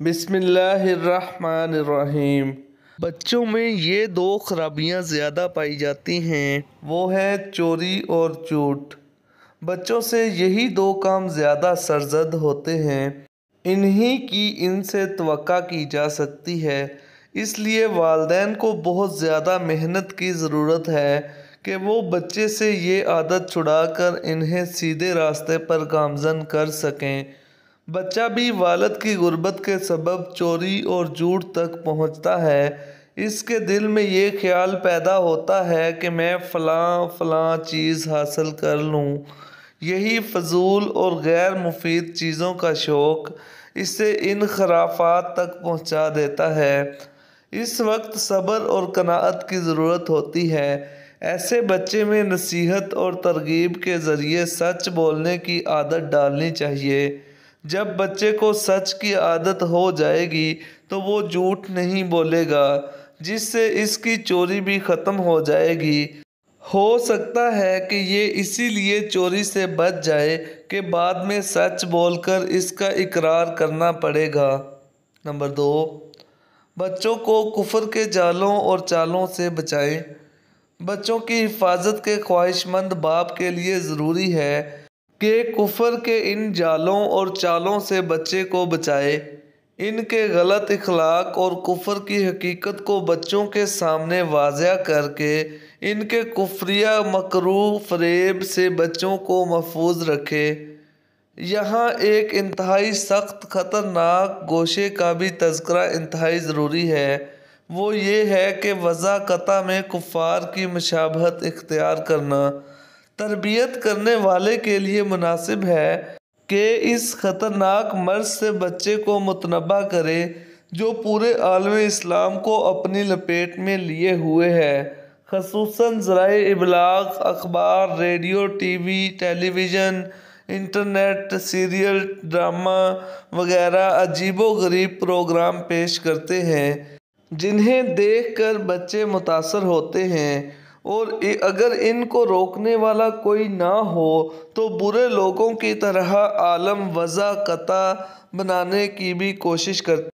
بسم اللہ الرحمن الرحیم۔ بچوں میں یہ دو خرابیاں زیادہ پائی جاتی ہیں، وہ ہے چوری اور جھوٹ۔ بچوں سے یہی دو کام زیادہ سرزد ہوتے ہیں، انہی کی ان سے توقع کی جا سکتی ہے۔ اس لیے والدین کو بہت زیادہ محنت کی ضرورت ہے کہ وہ بچے سے یہ عادت چھڑا کر انہیں سیدھے راستے پر گامزن کر سکیں۔ بچہ بھی والد کی غربت کے سبب چوری اور جھوٹ تک پہنچتا ہے۔ اس کے دل میں یہ خیال پیدا ہوتا ہے کہ میں فلاں چیز حاصل کر لوں۔ یہی فضول اور غیر مفید چیزوں کا شوق اسے ان خرافات تک پہنچا دیتا ہے۔ اس وقت صبر اور قناعت کی ضرورت ہوتی ہے۔ ایسے بچے میں نصیحت اور ترغیب کے ذریعے سچ بولنے کی عادت ڈالنی چاہیے۔ جب بچے کو سچ کی عادت ہو جائے گی تو وہ جھوٹ نہیں بولے گا، جس سے اس کی چوری بھی ختم ہو جائے گی۔ ہو سکتا ہے کہ یہ اسی لیے چوری سے بچ جائے کہ بعد میں سچ بول کر اس کا اقرار کرنا پڑے گا۔ نمبر 2، بچوں کو کفر کے جالوں اور چالوں سے بچائیں۔ بچوں کی حفاظت کے خواہش مند باپ کے لیے ضروری ہے کہ کفر کے ان جالوں اور چالوں سے بچے کو بچائے۔ ان کے غلط اخلاق اور کفر کی حقیقت کو بچوں کے سامنے واضح کر کے ان کے کفریہ مکروہ فریب سے بچوں کو محفوظ رکھے۔ یہاں ایک انتہائی سخت خطرناک گوشے کا بھی تذکرہ انتہائی ضروری ہے، وہ یہ ہے کہ وضع قطع میں کفار کی مشابہت اختیار کرنا تربیت کرنے والے کے لیے مناسب ہے کہ اس خطرناک مرض سے بچے کو متنبہ کرے جو پورے عالم اسلام کو اپنی لپیٹ میں لیے ہوئے ہے۔ خصوصاً ذرائع ابلاغ، اخبار، ریڈیو، ٹی وی، ٹیلی ویژن، انٹرنیٹ، سیریل، ڈرامہ وغیرہ عجیب و غریب پروگرام پیش کرتے ہیں جنہیں دیکھ کر بچے متاثر ہوتے ہیں، اور اگر ان کو روکنے والا کوئی نہ ہو تو برے لوگوں کی طرح عالم وضع قطع بنانے کی بھی کوشش کرتے ہیں۔